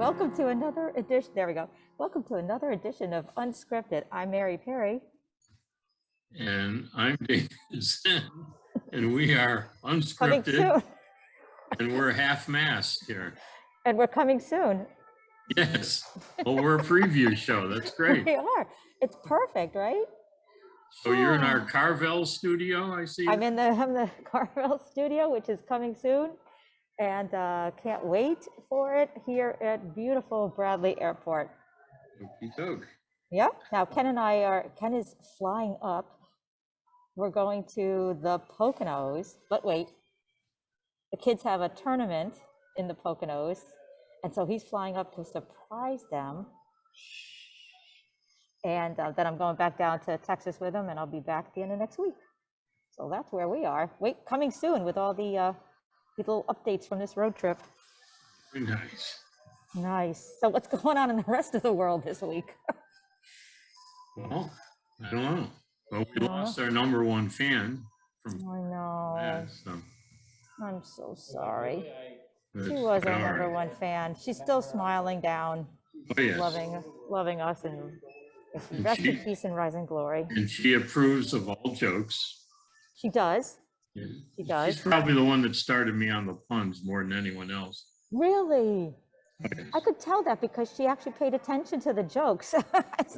Welcome to another edition. There we go. Welcome to another edition of Unscripted. I'm Mary Perry. And I'm David Zen, and we are Coming unscripted, soon. and we're half-mast here. And we're coming soon. Yes. Well, we're a preview show. That's great. We are. It's perfect, right? So you're in our Carvel studio, I see. I'm in the Carvel studio, which is coming soon, and can't wait for it here at beautiful Bradley Airport. Okey-doke. Yep. Now Ken is flying up. We're going to the Poconos, but wait, the kids have a tournament in the Poconos, and so he's flying up to surprise them. And then I'm going back down to Texas with him, and I'll be back at the end of next week. So that's where we are. Wait, coming soon with all the little updates from this road trip. Very nice. Nice. So what's going on in the rest of the world this week? Well, I don't know. Well, we lost our number one fan from I know. last, so I'm so sorry. that's She was our all number right. one fan. She's still smiling down, Oh, yes. loving us, and rest in peace and rise in glory. And she approves of all jokes. She does. Yeah. She does. She's probably the one that started me on the puns more than anyone else. Really? Yes. I could tell that because she actually paid attention to the jokes. So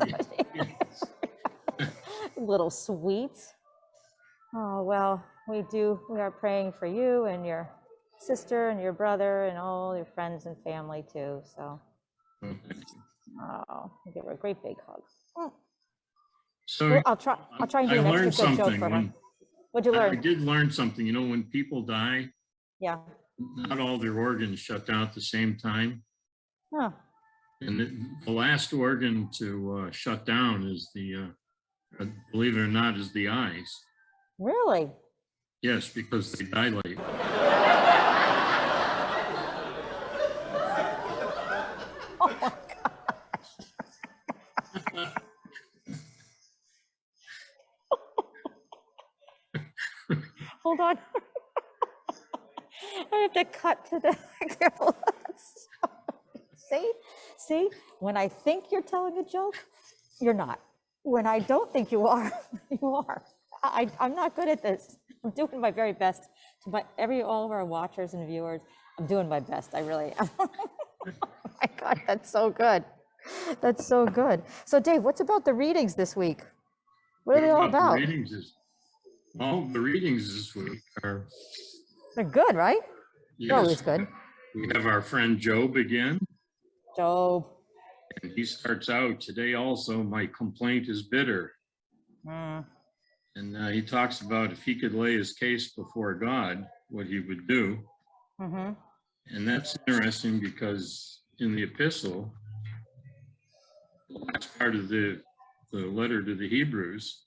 Yes. little sweet. Oh, well, we are praying for you and your sister and your brother and all your friends and family too. So, Oh, thank you. we'll give her a great big hug. So Well, I'll try and do I an learned extra good joke something for her. when What'd you I learn? did learn something. You know, when people die, Yeah. not all their organs shut down at the same time. Huh. And the last organ to shut down is believe it or not, is the eyes. Really? Yes, because they dilate. Oh my gosh. Hold on. I have to cut to the careful. See, when I think you're telling a joke, you're not. When I don't think you are, you are. I'm not good at this. I'm doing my very best to all of our watchers and viewers. I'm doing my best. I really am. Oh my God, that's so good. That's so good. So Dave, what's about the readings this week? What are they all about? The readings this week are. They're good, right? They're always Yes, good. we have our friend Job again. Job. And he starts out, today also, my complaint is bitter. Mm. And he talks about if he could lay his case before God, what he would do. Mm-hmm. And that's interesting because in the epistle, the last part of the letter to the Hebrews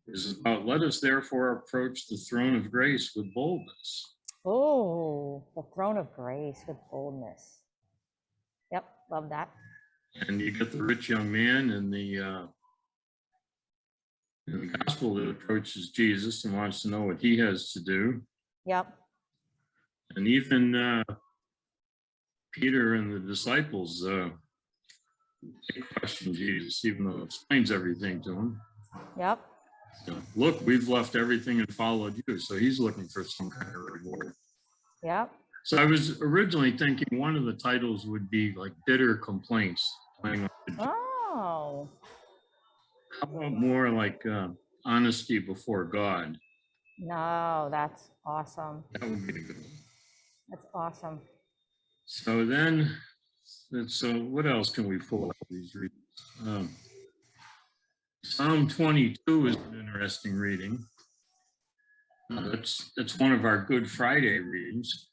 is about, let us therefore approach the throne of grace with boldness. Oh, the throne of grace with boldness. Yep, love that. And you get the rich young man in the gospel that approaches Jesus and wants to know what he has to do. Yep. And even Peter and the disciples they question Jesus, even though it explains everything to him. Yep. So, look, we've left everything and followed you. So he's looking for some kind of reward. Yep. So I was originally thinking one of the titles would be like bitter complaints. Oh. How about more like honesty before God? No, that's awesome. That would be a good one. That's awesome. So then, so what else can we pull out of these readings? Psalm 22 is an interesting reading. That's one of our Good Friday readings.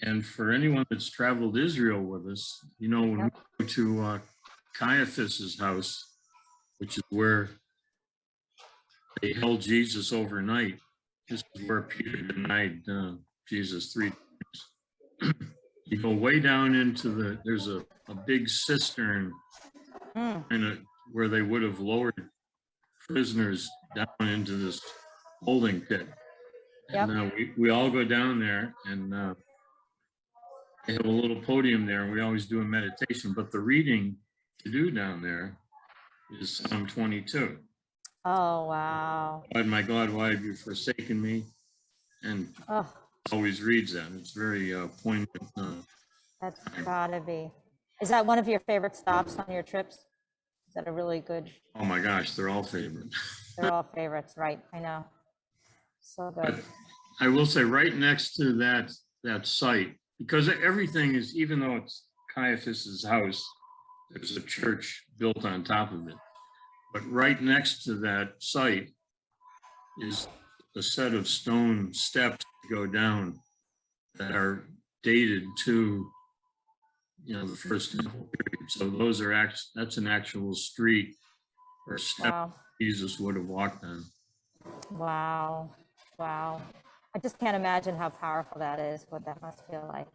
And for anyone that's traveled Israel with us, you know, when we go to Caiaphas's house, which is where they held Jesus overnight, this is where Peter denied Jesus 3 times. You go way down into there's a big cistern where they would have lowered prisoners down into this holding pit. And we all go down there, and they have a little podium there, and we always do a meditation. But the reading to do down there is Psalm 22. Oh, wow. God, my God, why have you forsaken me? And Oh, always reads that. It's very poignant. that's gotta be. Is that one of your favorite stops on your trips? Is that a really good, Oh my gosh, they're all favorite. they're all favorites, right? I know. So But good. I will say right next to that site, because everything is, even though it's Caiaphas's house, there's a church built on top of it. But right next to that site is a set of stone steps to go down that are dated to, the first temple period. So those are that's an actual street or step Wow. Jesus would have walked on. Wow. Wow. I just can't imagine how powerful that is, what that must feel like.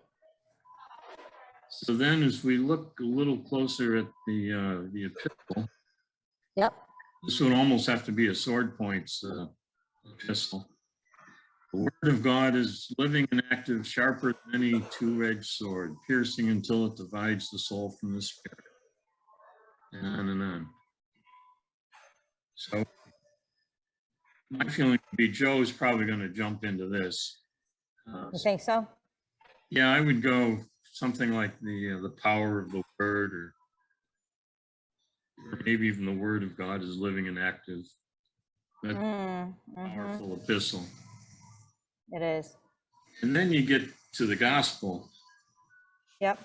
So then as we look a little closer at the epistle, Yep. this would almost have to be a sword points epistle. The word of God is living and active, sharper than any two-edged sword, piercing until it divides the soul from the spirit. And on and on. So my feeling would be Joe's probably going to jump into this. You think so? Yeah, I would go something like the power of the word, or maybe even the word of God is living and active. That's a powerful epistle. It is. And then you get to the gospel. Yep.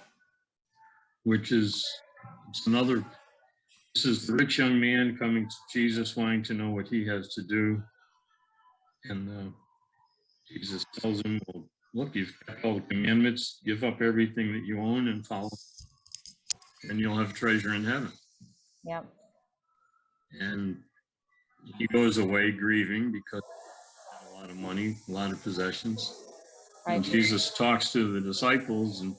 Which is, it's another, this is the rich young man coming to Jesus, wanting to know what he has to do. And Jesus tells him, well, look, you've got all the commandments, give up everything that you own and follow, and you'll have treasure in heaven. Yep. And he goes away grieving because he had a lot of money, a lot of possessions. Right. And Jesus talks to the disciples, and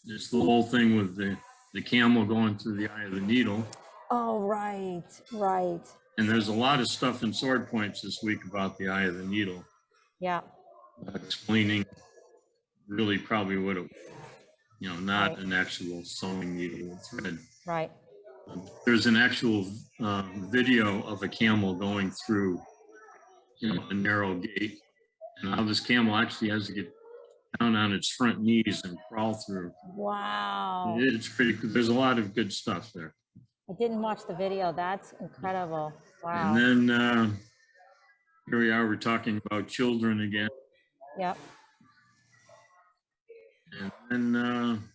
it's the whole thing with the camel going through the eye of the needle. Oh, right, right. And there's a lot of stuff in Sword Points this week about the eye of the needle. Yeah. Explaining really probably what it, not Right. an actual sewing needle or thread. Right. There's an actual video of a camel going through, a narrow gate, and how this camel actually has to get down on its front knees and crawl through. Wow. It's pretty good. There's a lot of good stuff there. I didn't watch the video. That's incredible. Wow. And then here we are, we're talking about children again. Yep. And then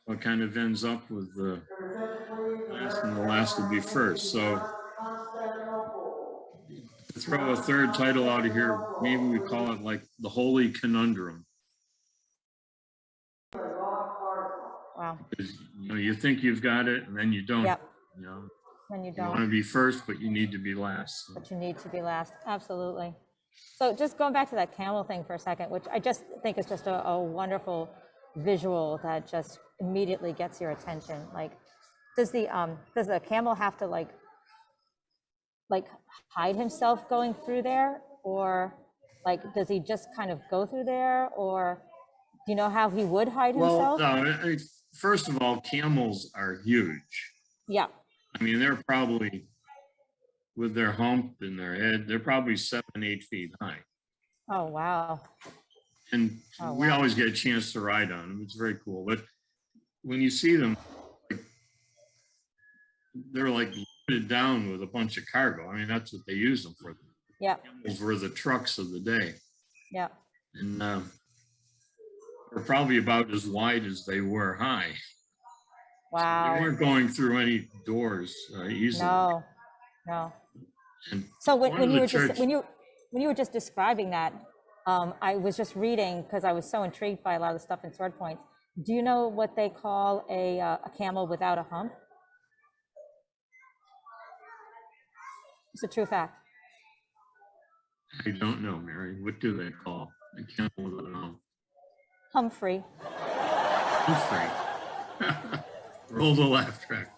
what kind of ends up with the last, and the last will be first. So to throw a third title out of here, maybe we call it like the Holy Conundrum. Wow. Because you think you've got it, and then you don't. Yep. You When you want don't. to be first, but you need to be last. So. But you need to be last. Absolutely. So just going back to that camel thing for a second, which I just think is just a wonderful visual that just immediately gets your attention. Like, does the camel have to like hide himself going through there, or like does he just kind of go through there, or do you know how he would hide himself? Well, no, first of all, camels are huge. Yeah. I mean, they're probably, with their hump and their head, they're probably 7-8 feet high. Oh, wow. And we always get a chance to ride on them. It's very cool. But when you see them, they're like loaded down with a bunch of cargo. I mean, that's what they use them for. Yeah. Camels were the trucks of the day. Yeah. And they're probably about as wide as they were high. Wow. So they weren't going through any doors easily. No. And so when you were just describing that, I was just reading because I was so intrigued by a lot of the stuff in Sword Points. Do you know what they call a camel without a hump? It's a true fact. I don't know, Mary. What do they call a camel without a hump? Humphrey. Humphrey. Roll the laugh track.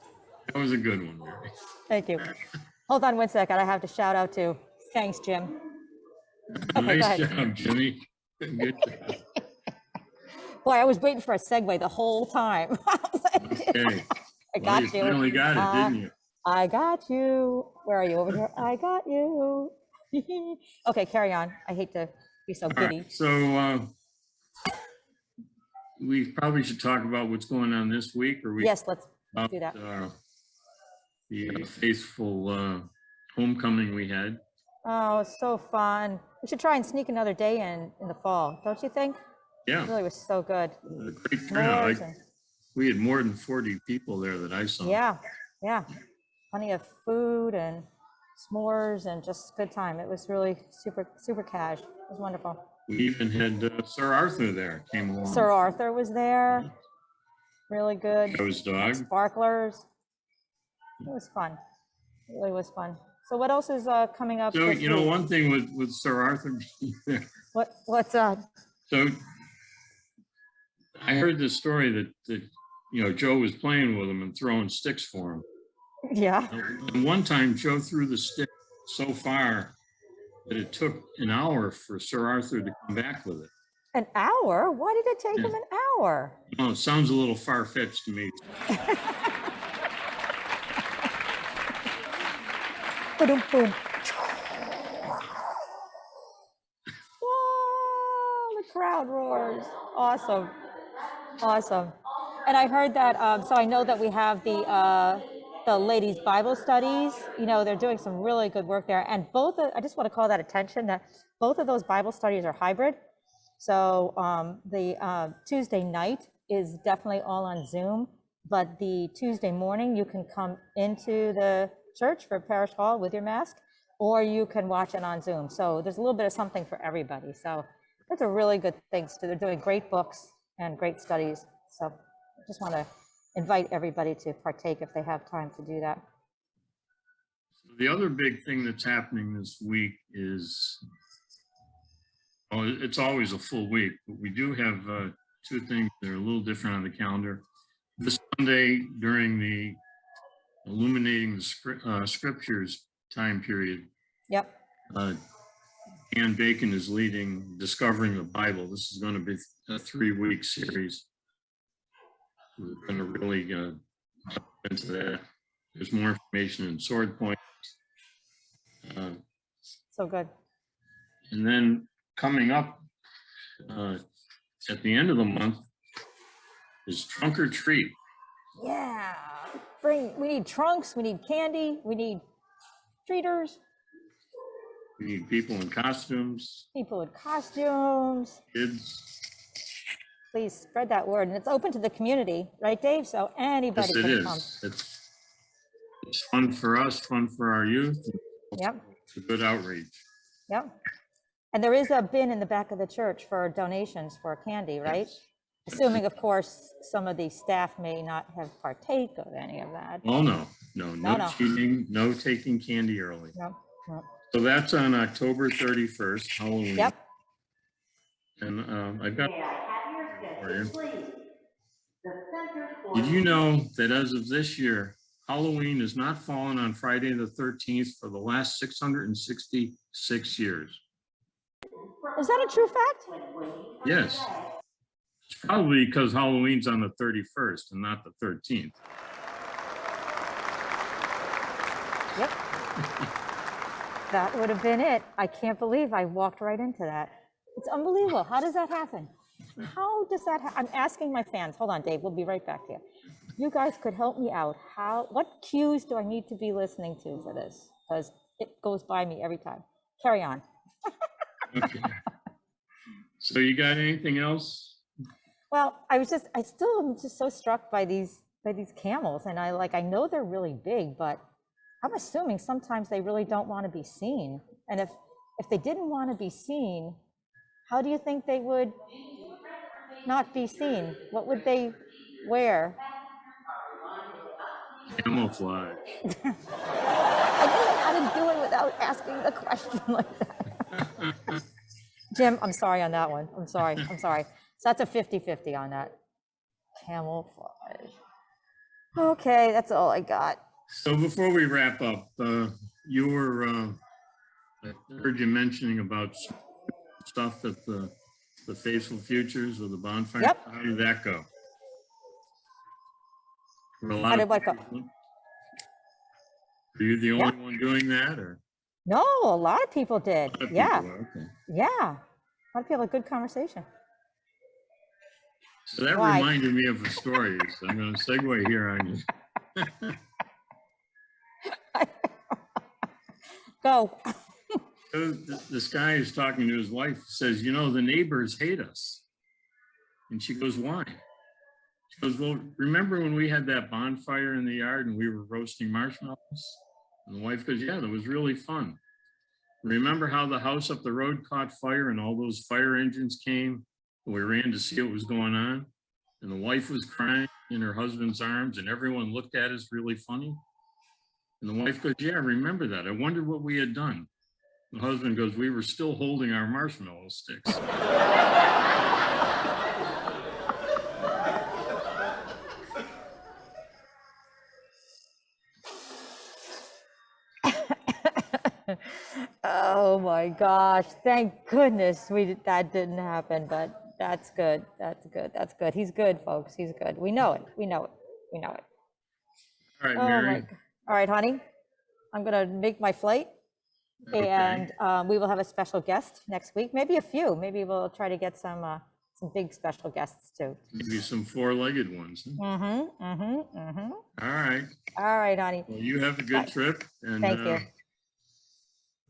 That was a good one, Mary. Thank you. Hold on 1 second. I have to shout out to, thanks, Jim. Okay, nice job, Jimmy. Good. Boy, I was waiting for a segue the whole time. I was like, Okay. I Well, got you you. finally got it, didn't you? I got you. Where are you? Over here. I got you. Okay, carry on. I hate to be so All giddy. right. So we probably should talk about what's going on this week, or we Yes, let's about do that. the faithful homecoming we had. Oh, it's so fun. We should try and sneak another day in the fall, don't you think? It Yeah, really was so good. a great turnout. S'mores and- We had more than 40 people there that I saw. Yeah, yeah. Plenty of food and s'mores and just good time. It was really super, super cash. It was wonderful. We even had Sir Arthur there, came along. Sir Arthur was there. Really good. Joe's dog. Sparklers. It was fun. It really was fun. So what else is coming up? So, this you know, week? one thing with Sir Arthur being there. What's that? So I heard this story that you know, Joe was playing with him and throwing sticks for him. Yeah. And one time Joe threw the stick so far that it took an hour for Sir Arthur to come back with it. An hour? Why did it take him an hour? Oh, it sounds a little far-fetched to me. Boom, boom. Whoa, the crowd roars. Awesome. Awesome. And I heard that, so I know that we have the ladies' Bible studies. You know, they're doing some really good work there. And I just want to call that attention that both of those Bible studies are hybrid. So the Tuesday night is definitely all on Zoom, but the Tuesday morning, you can come into the church for parish hall with your mask, or you can watch it on Zoom. So there's a little bit of something for everybody. So that's a really good thing. So they're doing great books and great studies. So I just want to invite everybody to partake if they have time to do that. The other big thing that's happening this week is, oh, it's always a full week, but we do have two things that are a little different on the calendar. This Sunday, during the illuminating the scriptures time period, Yep. Ann Bacon is leading Discovering the Bible. This is going to be a 3-week series. We're going to really get into that. There's more information in Sword Point. So good. And then coming up at the end of the month is Trunk or Treat. Yeah. We need trunks, we need candy, we need treaters, We need people in costumes, people in costumes. kids. Please spread that word. And it's open to the community, right, Dave? So anybody Yes, it can come. is. It's fun for us, fun for our youth. Yep. It's a good outreach. Yep. And there is a bin in the back of the church for donations for candy, right? Yes. Assuming, of course, some of the staff may not have partake of any of that. Oh, no No. cheating, no taking candy early. No, no. So that's on October 31st, Halloween. Yep. And I've got for you. Did you know that as of this year, Halloween has not fallen on Friday the 13th for the last 666 years? Is that a true fact? Yes. It's probably because Halloween's on the 31st and not the 13th. Yep. That would have been it. I can't believe I walked right into that. It's unbelievable. How does that happen? How does that I'm asking my fans. Hold on, Dave. We'll be right back here. You guys could help me out. What cues do I need to be listening to for this? Because it goes by me every time. Carry on. Okay. So you got anything else? Well, I still am just so struck by these camels, and I know they're really big, but I'm assuming sometimes they really don't want to be seen. And if they didn't want to be seen, how do you think they would not be seen? What would they wear? Camouflage. I don't know how to do it without asking the question like that. Jim, I'm sorry on that one. I'm sorry. So that's a 50-50 on that. Camouflage. Okay, that's all I got. So before we wrap up, you were, I heard you mentioning about stuff that the the Faithful Futures with the bonfire? Yep. How did that go? Were a lot How of did what go? people- Are you the only one doing that, or? No, a lot of people did. A lot of Yeah, people, okay. yeah. A lot of people had good conversation. So that Why? reminded me of a story. So I'm going to segue here on you. Go. So this guy is talking to his wife, says, you know, the neighbors hate us. And she goes, why? She goes, well, remember when we had that bonfire in the yard and we were roasting marshmallows? And the wife goes, yeah, that was really fun. Remember how the house up the road caught fire and all those fire engines came? And we ran to see what was going on. And the wife was crying in her husband's arms and everyone looked at us really funny. And the wife goes, yeah, I remember that. I wondered what we had done. The husband goes, we were still holding our marshmallow sticks. Oh my gosh, thank goodness that didn't happen, but that's good. That's good. That's good. He's good, folks. He's good. We know it. We know it. We know it. All right, Oh Mary. all right, honey. I'm gonna make my flight, Okay. and we will have a special guest next week. Maybe a few. Maybe we'll try to get some big special guests too. Maybe some four-legged ones. Huh? All right. All right, honey. Well, you have a good trip. And Thank you. bye,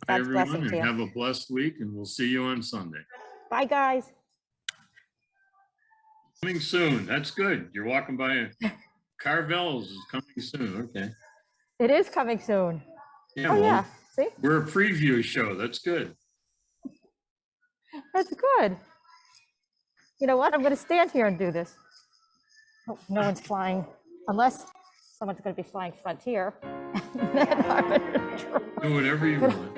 God's everyone, blessing and to you. have a blessed week, and we'll see you on Sunday. Bye, guys. Coming soon. That's good. You're walking by Carvel's is coming soon. Okay. It is coming soon. Yeah, Oh well, yeah. See, we're a preview show. That's good. that's good. You know what? I'm gonna stand here and do this. Oh, no one's flying, unless someone's gonna be flying Frontier. Then I'm in trouble. Do whatever you want.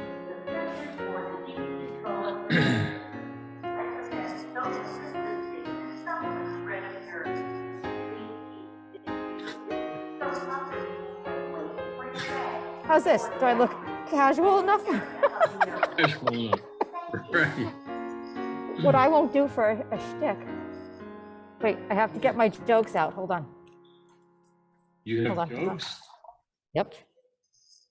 How's this? Do I look casual enough? Right. What I won't do for a shtick. Wait, I have to get my jokes out. Hold on. You have Hold on. jokes? Yep.